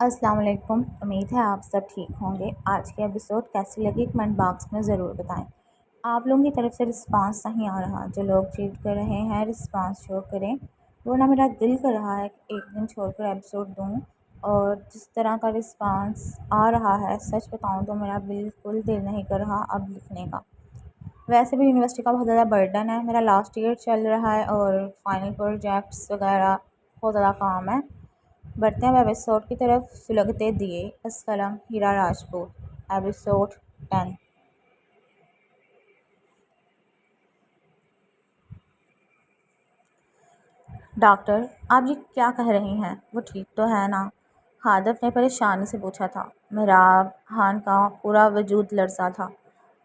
अस्सलाम वालेकुम। उम्मीद है आप सब ठीक होंगे। आज के एपिसोड कैसी लगी कमेंट बॉक्स में ज़रूर बताएं। आप लोगों की तरफ से रिस्पांस नहीं आ रहा, जो लोग चीट कर रहे हैं रिस्पांस शो करें। वो ना मेरा दिल कर रहा है कि एक दिन छोड़कर एपिसोड दूँ, और जिस तरह का रिस्पांस आ रहा है सच बताऊँ तो मेरा बिल्कुल दिल नहीं कर रहा अब लिखने का। वैसे भी यूनिवर्सिटी का बहुत ज़्यादा बर्डन है, मेरा लास्ट ईयर चल रहा है और फाइनल प्रोजेक्ट्स वगैरह बहुत ज़्यादा काम है। बढ़ते हैं एपिसोड की तरफ। सुलगते दिए, अस्सलाम हीरा राजपूत, एपिसोड 10। डॉक्टर, आप जी क्या कह रही हैं? वो ठीक तो है ना? हादफ ने परेशानी से पूछा था। मेराब खान का पूरा वजूद लरसा था।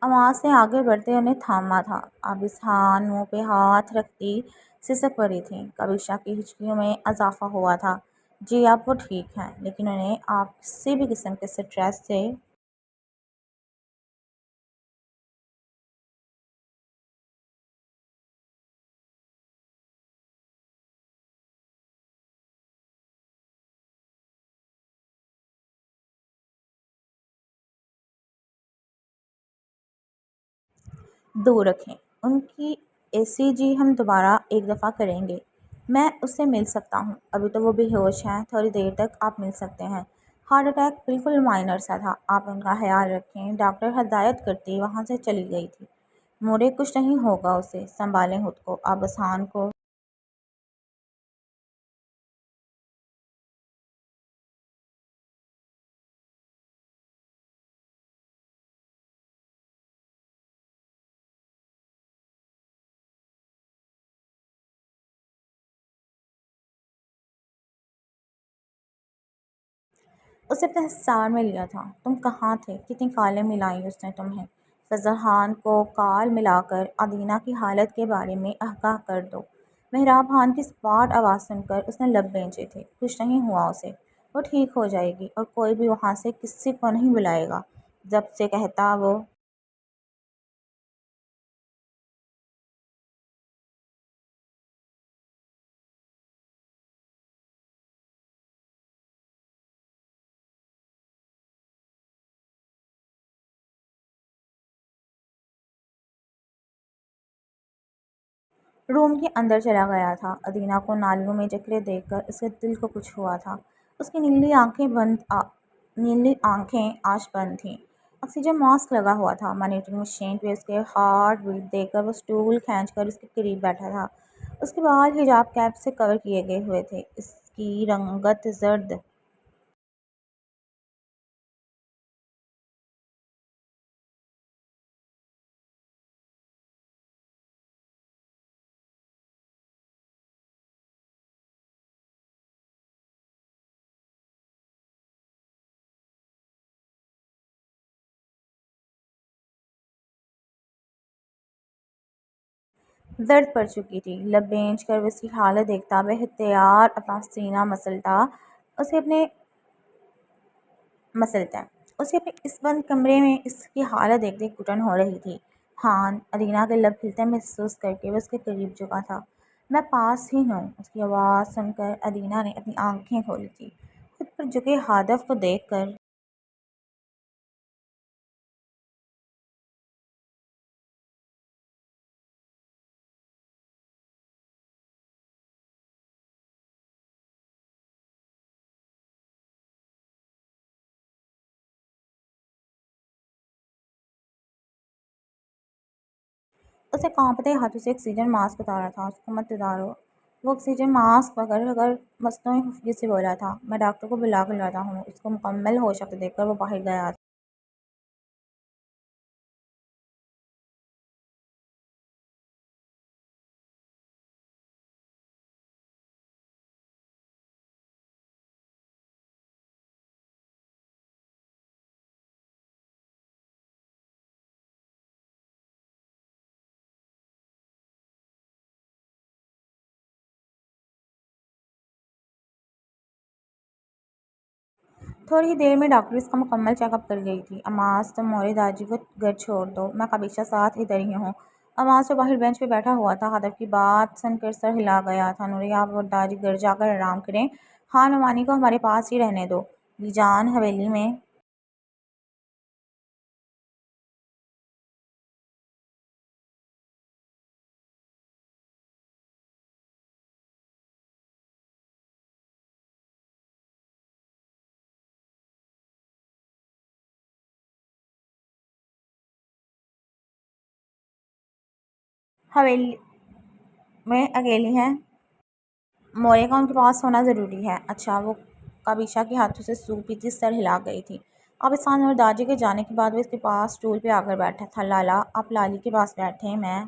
आवाज़ से आगे बढ़ते उन्हें थामा था। आबिसहान मुंह पे हाथ रखती सिसक पड़ी थी। कविशा की हिचकियों में इजाफा हुआ था। जी आप वो ठीक हैं, लेकिन उन्हें आप किसी भी किस्म के स्ट्रेस से दूर रखें। उनकी एसीजी हम दोबारा एक दफ़ा करेंगे। मैं उससे मिल सकता हूँ। अभी तो वो बेहोश हैं, थोड़ी देर तक आप मिल सकते हैं। हार्ट अटैक बिल्कुल माइनर सा था, आप उनका ख्याल रखें। डॉक्टर हदायत करती वहाँ से चली गई थी। मोरे कुछ नहीं होगा उसे, संभालें खुद को। आप आसान को उसे अपने हिसार में लिया था। तुम कहाँ थे? कितनी कॉलें मिलाई उसने तुम्हें? फजल को कॉल मिलाकर अदीना की हालत के बारे में आगाह कर दो। मेहराब खान की स्पॉट आवाज़ सुनकर उसने लब बेंचे थे। कुछ नहीं हुआ उसे, वो ठीक हो जाएगी और कोई भी वहाँ से किसी को नहीं बुलाएगा। जब से कहता वो रूम के अंदर चला गया था। अदीना को नालियों में चक्रे देखकर उसके दिल को कुछ हुआ था। उसकी नीली आंखें आज बंद थीं। ऑक्सीजन मास्क लगा हुआ था। मॉनिटरिंग मशीन पे उसके हार्ट बीट देखकर वो स्टूल खींचकर उसके करीब बैठा था। उसके बाल हिजाब कैप से कवर किए गए हुए थे। इसकी रंगत जर्द दर्द पड़ चुकी थी। लब बेंच कर वो उसकी हालत देखता बेहतियार अपना सीना मसलता है। उसे अपने इस बंद कमरे में इसकी हालत देख देख घुटन हो रही थी। हाँ, अदीना के लब हिलते महसूस करके वो उसके करीब झुका था। मैं पास ही हूँ। उसकी आवाज़ सुनकर अदीना ने अपनी आंखें खोली थी। खुद पर झुके हादफ को देखकर उसे कांपते हाथों से ऑक्सीजन मास्क उतारा था। उसको मत उतारो। वो ऑक्सीजन मास्क पकड़ कर मस्तों खुफगी से बोला था। मैं डॉक्टर को बुला कर लाता हूँ। उसको मुकम्मल होश देखकर वो बाहर गया। थोड़ी ही देर में डॉक्टर इसका मुकम्मल चेकअप कर गई थी। अमास, तुम मोरे दादी को घर छोड़ दो। मैं कबीशा साथ इधर ही हूँ। अमास तो बाहर बेंच पे बैठा हुआ था। हदफ की बात सुनकर सर हिला गया था। नूरिया, आप और दादी घर जाकर आराम करें। हाँ, नुमानी को हमारे पास ही रहने दो। बीजान हवेली में हवेली में अकेली हैं। मोरे का उनके पास होना ज़रूरी है। अच्छा, वो काबिशा के हाथों से सूप पीती सर हिला गई थी। अब इसान और दादी के जाने के बाद वो इसके पास स्टूल पे आकर बैठा था। लाला, आप लाली के पास बैठे, मैं।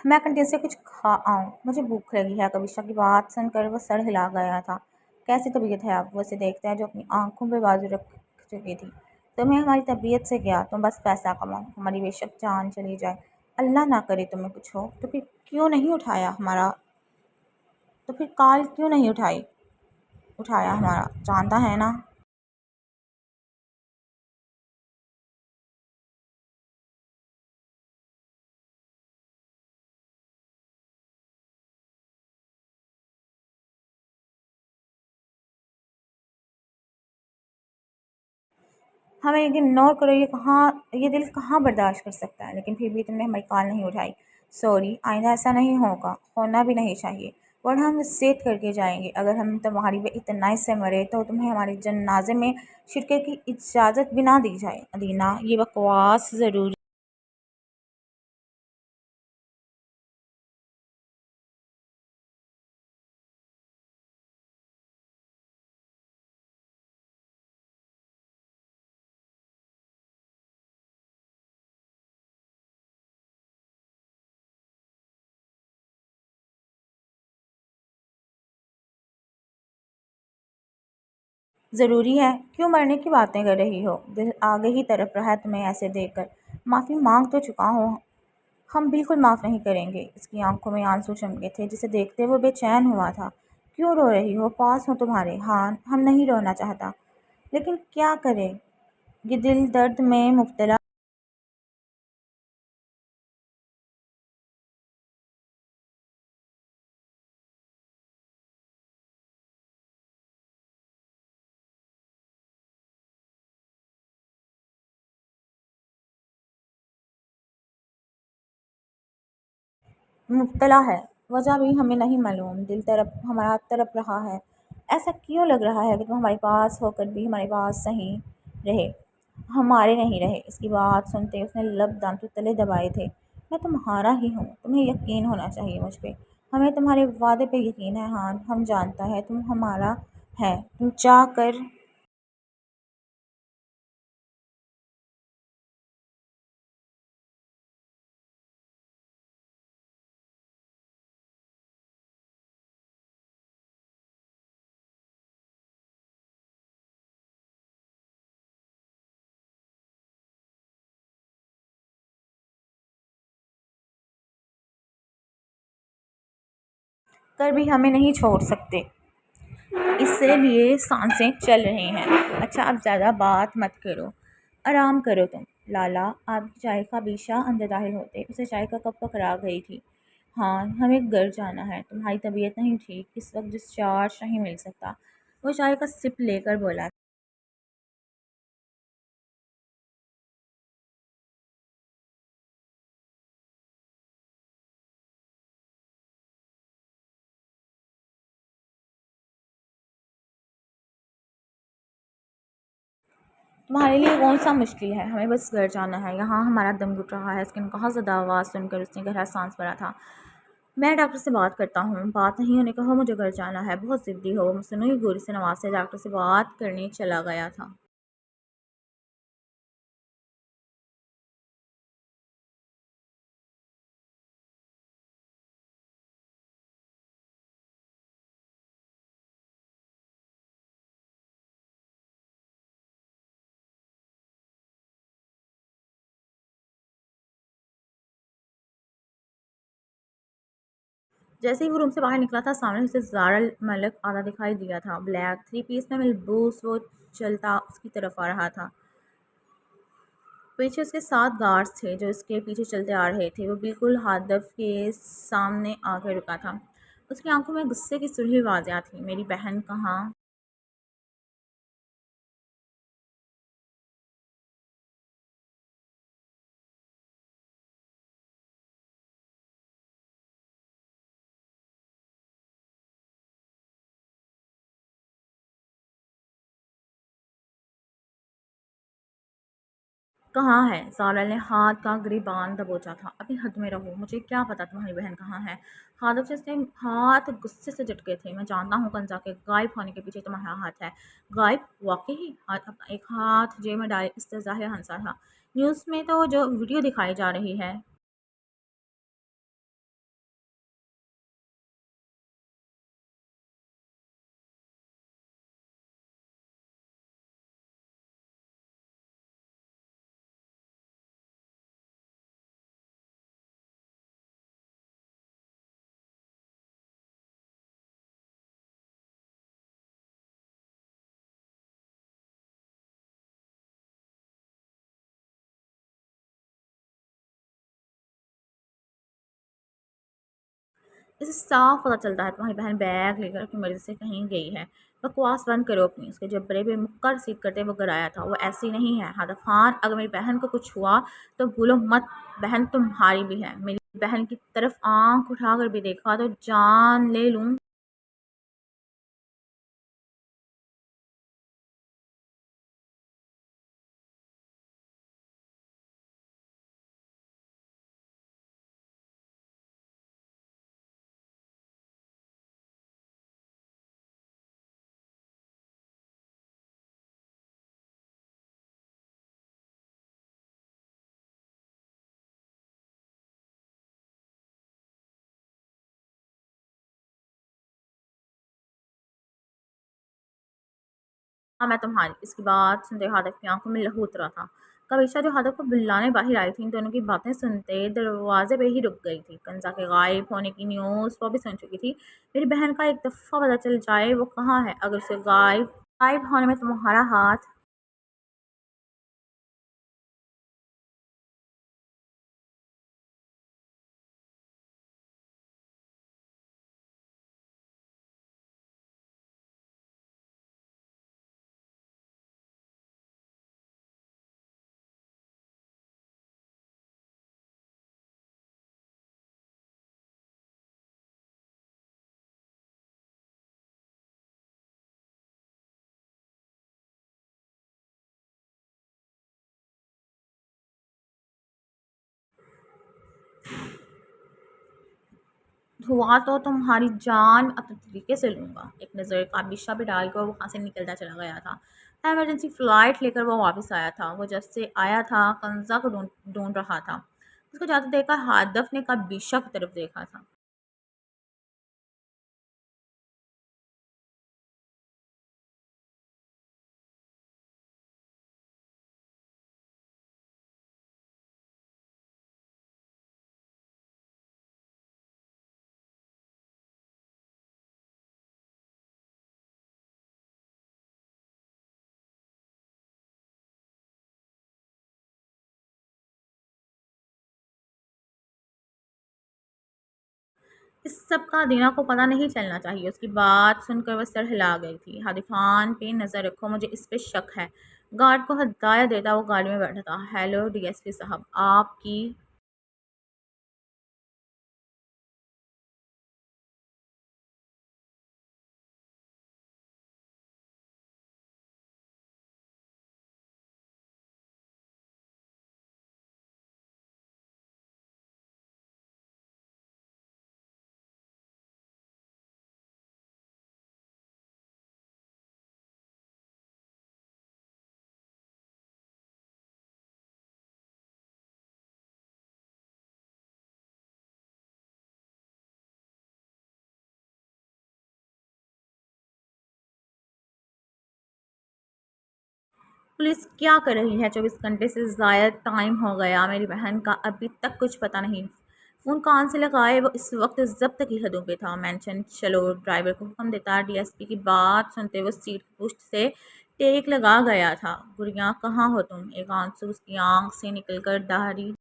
मैं कंटीन से कुछ खा आऊँ, मुझे भूख लगी है। कविशा की बात सुनकर वो सर हिला गया था। कैसी तबीयत है आप? वो उसे देखता है जो अपनी आंखों पे बाजू रख चुकी थी। तुम्हें हमारी तबीयत से क्या, तुम बस पैसा कमाओ, हमारी बेशक जान चली जाए, अल्लाह ना करे तुम्हें कुछ हो। तो फिर क्यों नहीं उठाया हमारा, तो फिर कॉल क्यों नहीं उठाया हमारा, जानता है ना। हमें इग्नोर करो, ये दिल कहाँ बर्दाश्त कर सकता है। लेकिन फिर भी तुमने हमारी कॉल नहीं उठाई। सॉरी, आइंदा ऐसा नहीं होगा, होना भी नहीं चाहिए, वरना हम वसीयत करके जाएंगे। अगर हम तुम्हारी बेइतनाई से मरे तो तुम्हें हमारे जनाजे में शिरकत की इजाज़त भी ना दी जाए। अदीना, ये बकवास ज़रूरी। ज़रूरी है? क्यों मरने की बातें कर रही हो? दिल आगे ही तरफ रहा है तुम्हें ऐसे देखकर। माफ़ी मांग तो चुका हूँ। हम बिल्कुल माफ़ नहीं करेंगे। इसकी आंखों में आंसू चमके थे, जिसे देखते वो बेचैन हुआ था। क्यों रो रही हो? पास हो तुम्हारे। हाँ, हम नहीं रोना चाहता, लेकिन क्या करें, ये दिल दर्द में मुब्तला है। वजह भी हमें नहीं मालूम। दिल तरफ हमारा तरफ रहा है। ऐसा क्यों लग रहा है कि तुम हमारे पास होकर भी हमारे पास सही रहे, हमारे नहीं रहे। इसकी बात सुनते उसने लब दांतों तले दबाए थे। मैं तुम्हारा ही हूँ, तुम्हें यकीन होना चाहिए मुझ पे। हमें तुम्हारे वादे पे यकीन है। हाँ, हम जानता है तुम हमारा है। तुम चाह कर कर भी हमें नहीं छोड़ सकते, इसीलिए सांसें चल रही हैं। अच्छा, अब ज़्यादा बात मत करो, आराम करो तुम। लाला, आपकी चाय का बीशा अंदर दाखिल होते उसे चाय का कप पकड़ा गई थी। हाँ, हमें घर जाना है, तुम्हारी तबीयत नहीं ठीक, इस वक्त डिस्चार्ज नहीं मिल सकता। वो चाय का सिप लेकर बोला। तुम्हारे लिए कौन सा मुश्किल है, हमें बस घर जाना है। यहाँ हमारा दम घुट रहा है। इसकी कहा ज़्यादा आवाज़ सुनकर उसने गहरा सांस भरा था। मैं डॉक्टर से बात करता हूँ। बात नहीं होने कहो, मुझे घर जाना है, बहुत ज़िद्दी हो। सुनो, ही गोरी से नवाज से डॉक्टर से बात करने चला गया था। जैसे ही वो रूम से बाहर निकला था, सामने से ज़ारा मलिक आता दिखाई दिया था। ब्लैक थ्री पीस में मलबूस वो चलता उसकी तरफ आ रहा था। पीछे उसके 7 गार्ड्स थे जो इसके पीछे चलते आ रहे थे। वो बिल्कुल हदफ के सामने आकर रुका था। उसकी आंखों में गुस्से की सुरही वाज़िया थी। मेरी बहन कहाँ? कहाँ है? ज़ारा ने हाथ का गिरबान दबोचा था। अपनी हद में रहो, मुझे क्या पता तुम्हारी बहन कहाँ है? हादफ जिसके हाथ गुस्से से झटके थे। मैं जानता हूँ कंजा के गायब होने के पीछे तुम्हारा हाथ है। गायब? वाकई? हाथ अपना एक हाथ जेब में डाले इस्तेज़ाह हंसा था। न्यूज़ में तो जो वीडियो दिखाई जा रही है। इसे साफ पता चलता है तुम्हारी बहन बैग लेकर अपनी मर्जी से कहीं गई है। बकवास बंद करो अपनी। उसके जबड़े पे मुक्कर सीख करते वो गिराया था। वो ऐसी नहीं है हादफ खान। अगर मेरी बहन को कुछ हुआ तो भूलो मत, बहन तुम्हारी भी है। मेरी बहन की तरफ आंख उठाकर भी देखा तो जान ले लूं। हाँ, मैं तुम्हारी। इसकी बात सुनते हादफ की आंखों में लहू उतरा था। कविशा जो हादफ को बुलाने बाहर आई थी, इन दोनों की बातें सुनते दरवाजे पे ही रुक गई थी। कंजा के गायब होने की न्यूज़ वो भी सुन चुकी थी। मेरी बहन का एक दफ़ा पता चल जाए वो कहाँ है। अगर उसे गायब गायब होने में तुम्हारा हाथ। धुआँ तो तुम्हारी जान अपने तरीके से लूँगा। एक नज़र काबिशा पे डालकर वो वहाँ से निकलता चला गया था। इमरजेंसी फ़्लाइट लेकर वो वापस आया था। वो जब से आया था कंज़ा को ढूँढ ढूँढ रहा था। उसको जाते देखकर हादफ़ ने काबिशा की तरफ देखा था। इस सब का दीना को पता नहीं चलना चाहिए। उसकी बात सुनकर वह सर हिला गई थी। हादिफान पे नज़र रखो, मुझे इस पे शक है। गार्ड को हदायत देता वो गाड़ी में बैठा था। हेलो डीएसपी साहब, आपकी। पुलिस क्या कर रही है? 24 घंटे से ज़ायद टाइम हो गया, मेरी बहन का अभी तक कुछ पता नहीं। फ़ोन कान से लगाए वो इस वक्त ज़ब्त की हदों पे था। मेंशन चलो ड्राइवर को हुक्म देता डीएसपी की बात सुनते वो सीट की पुश्त से टेक लगा गया था। गुड़िया कहाँ हो तुम? एक आंसू उसकी आंख से निकल कर दाढ़ी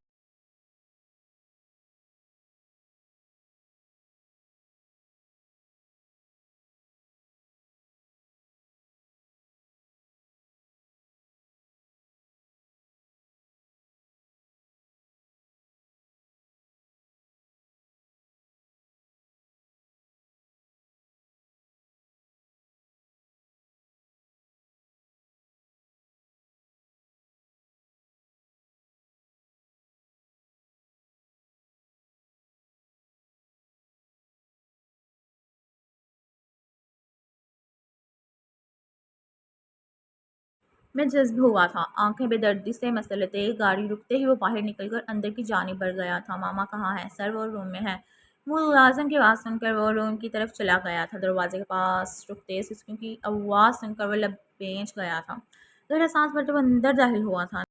में जज़्ब हुआ था। आँखें बेदर्दी से मसलते गाड़ी रुकते ही वो बाहर निकलकर अंदर की जानिब बढ़ गया था। मामा कहाँ हैं? सर वो रूम में हैं। मुलाज़िम की आवाज़ सुनकर वो रूम की तरफ चला गया था। दरवाज़े के पास रुकते सिसकियों की आवाज़ सुनकर वो लबेच गया था। गहरा साँस भरते वो अंदर दाखिल हुआ था।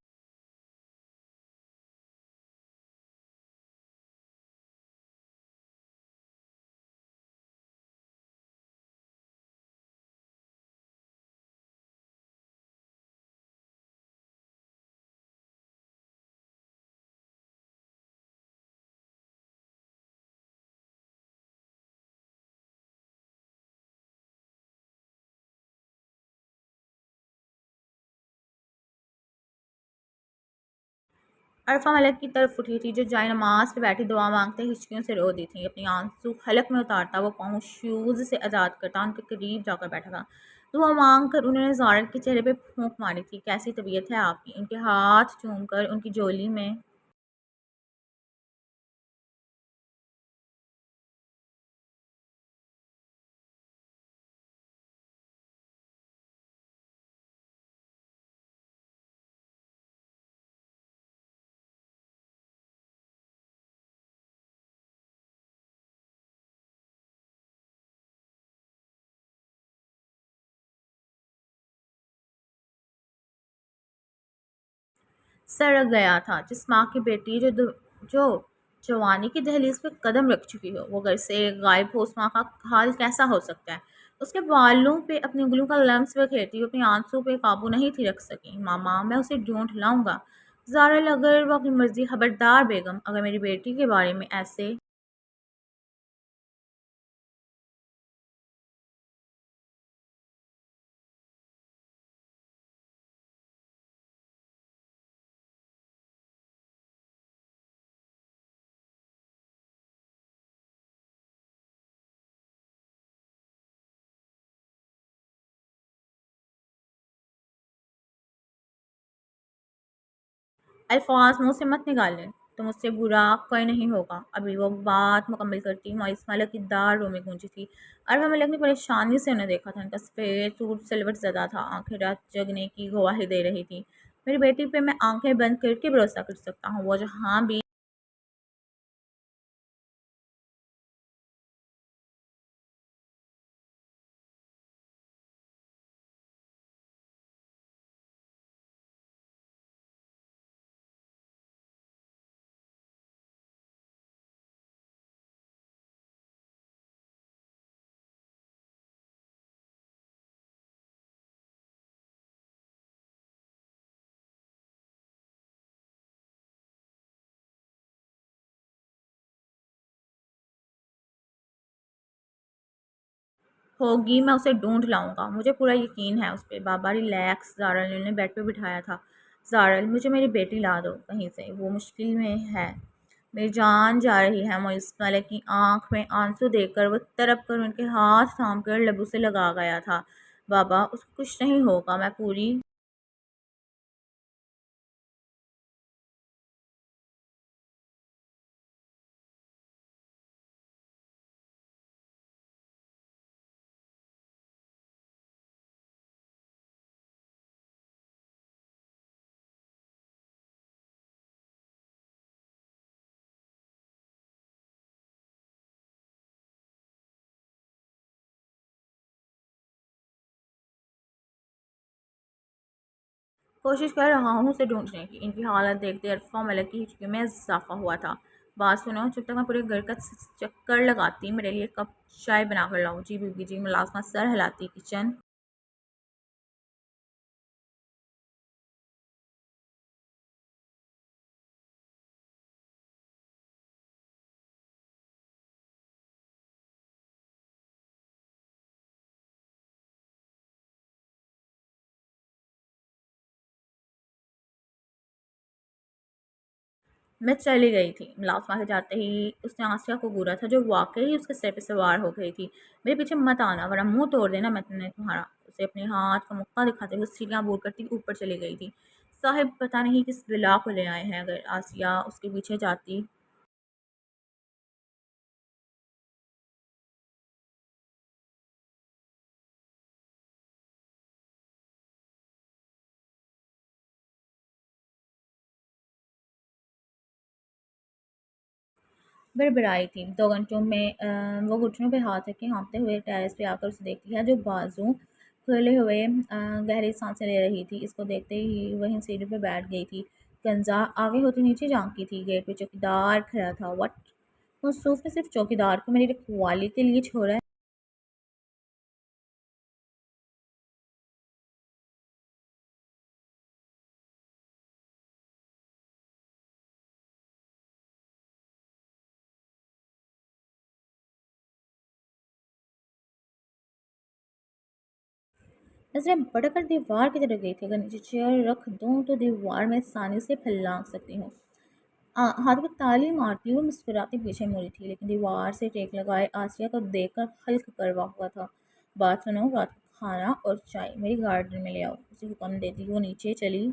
अरफा मलिक की तरफ उठी थी जो जाए नमाज पे बैठी दुआ मांगते हिचकियों से रो दी थी। अपनी आंसू हलक में उतारता वो पाँव शूज़ से आज़ाद करता उनके करीब जाकर बैठा था। दुआ मांग कर उन्होंने ज़ारत के चेहरे पे फूंक मारी थी। कैसी तबीयत है आपकी? उनके हाथ चूम कर उनकी जोली में सड़क गया था। जिस माँ की बेटी जो जवानी की दहलीज पे कदम रख चुकी हो वो घर से गायब हो, उस माँ का हाल कैसा हो सकता है? उसके बालों पे अपनी उंगलियों का लम्स बिखेरती हुई अपनी आंसू पे काबू नहीं थी रख सकी। मामा मैं उसे ढूंढ लाऊंगा। ज़ारा अगर वो अपनी मर्जी। खबरदार बेगम, अगर मेरी बेटी के बारे में ऐसे अल्फाज मुँह से मत निकालें। तो मुझसे बुरा कोई नहीं होगा। अभी वो बात मुकम्मल करती मोइस मलिक की दार रो में गूंजी थी। अरवा मलिक ने परेशानी से उन्हें देखा था। उनका सफ़ेद सूट सिलवट ज़दा था। आंखें रात जगने की गवाही दे रही थी। मेरी बेटी पे मैं आंखें बंद करके भरोसा कर सकता हूँ। वो जहाँ भी होगी मैं उसे ढूँढ लाऊँगा। मुझे पूरा यकीन है उस पे। बाबा रिलैक्स, ज़ारा ने उन्हें बेड पे बिठाया था। ज़ारा मुझे मेरी बेटी ला दो कहीं से, वो मुश्किल में है। मेरी जान जा रही है। मोइस मलिक की आँख में आंसू देखकर वो तड़प कर उनके हाथ थाम कर लबों से लगा गया था। बाबा उसको कुछ नहीं होगा, मैं पूरी कोशिश कर रहा हूँ उसे ढूँढने की। इनकी हालत देखते अरफा मलिक की हिचकियों में इज़ाफ़ा हुआ था। बात सुनो, जब तक मैं पूरे घर का चक्कर लगाती, मेरे लिए कप चाय बना कर लाओ। जी बीबी जी। मुलाजमा सर हिलाती किचन। मैं चली गई थी। मुलाजमा के जाते ही उसने आसिया को घूरा था, जो वाकई उसके सिर पे सवार हो गई थी। मेरे पीछे मत आना वरना मुंह तोड़ देना मैंने तुम्हारा। उसे अपने हाथ का मुक्का दिखाते हुए सीढ़ियाँ बोर करती ऊपर चली गई थी। साहिब पता नहीं किस बिला को ले आए हैं। अगर आसिया उसके पीछे जाती। बड़बड़ाई थी। 2 घंटों में वो घुटनों पे हाथ रखे हाँफते हुए टेरेस पे आकर उसे देखती है, जो बाजू खुले हुए गहरी सांसें ले रही थी। इसको देखते ही वहीं सीढ़ी पे बैठ गई थी। कंजा आगे होती नीचे झांकी थी। गेट पे चौकीदार खड़ा था। व्हाट? मौसूफ ने सिर्फ चौकीदार को मेरी रखवाली के लिए छोड़ा है। नजरें बढ़कर दीवार की तरफ गई थी। अगर नीचे चेयर रख दूं तो दीवार में आसानी से फैलांग सकती हूँ। हाथ में ताली मारती हुई मुस्कुराती पीछे मुड़ी थी, लेकिन दीवार से टेक लगाए आसिया को देखकर हल्क करवा हुआ था। बात सुनो, रात का खाना और चाय मेरी गार्डन में ले आओ। उसे हुक्म देती वो नीचे चली।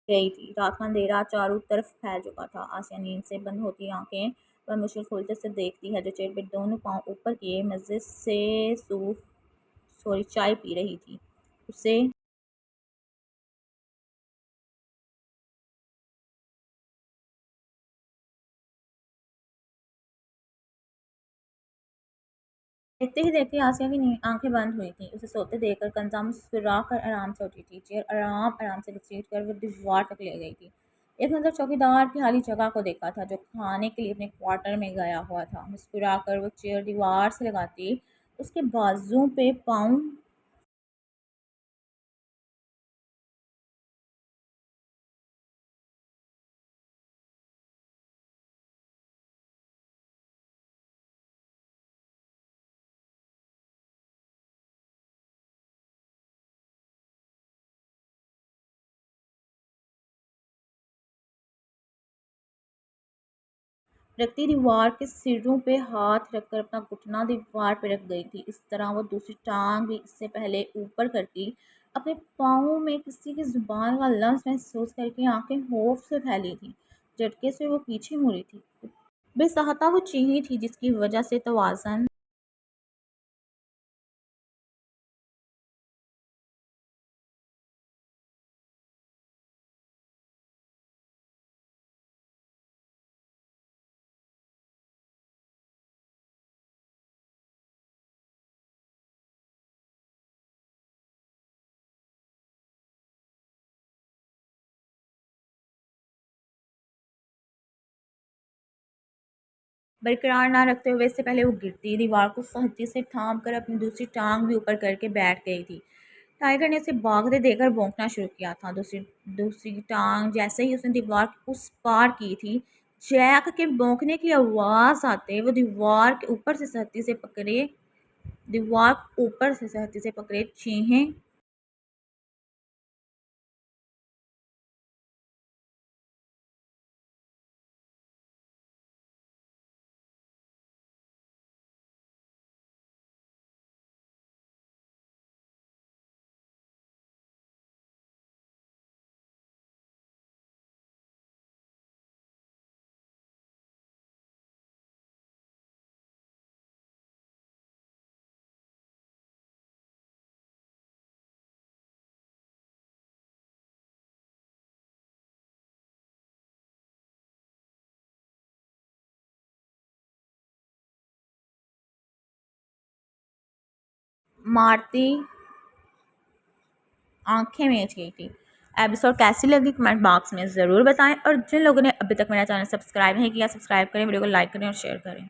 गई थी। रात का अंधेरा चारों तरफ फैल चुका था। आसिया नींद से बंद होती आंखें पर मुश्किल खोलते से देखती है, जो चेयर पे दोनों पांव ऊपर किए मजे से सूप सॉरी चाय पी रही थी। उसे देखते ही देखते आसिया की आंखें बंद हुई थी। उसे सोते देखकर कंजा मुस्कुरा कर आराम से उठी थी। चेयर आराम आराम से घसीट कर वो दीवार तक ले गई थी। एक नजर चौकीदार की खाली जगह को देखा था, जो खाने के लिए अपने क्वार्टर में गया हुआ था। मुस्कुरा कर वो चेयर दीवार से लगाती उसके बाजू पे पाँव रखती दीवार के सिरों पे हाथ रखकर अपना घुटना दीवार पे रख गई थी। इस तरह वो दूसरी टांग भी इससे पहले ऊपर करती, अपने पाँव में किसी की जुबान का लम्स महसूस करके आंखें खौफ से फैली थी। झटके से वो पीछे मुड़ी थी। बेसहाता वो चीनी थी, जिसकी वजह से तवाज़न बरकरार ना रखते हुए इससे पहले वो गिरती दीवार को सख्ती से थाम कर अपनी दूसरी टांग भी ऊपर करके बैठ गई थी। टाइगर ने उसे भागते देखकर भौंकना शुरू किया था। दूसरी दूसरी टांग जैसे ही उसने दीवार के उस पार की थी, जैक के भौंकने की आवाज़ आते वो दीवार के ऊपर से सख्ती से पकड़े चीखें मारती आंखें मीच गई थी। एपिसोड कैसी लगी कमेंट बॉक्स में ज़रूर बताएं और जिन लोगों ने अभी तक मेरा चैनल सब्सक्राइब नहीं किया सब्सक्राइब करें, वीडियो को लाइक करें और शेयर करें।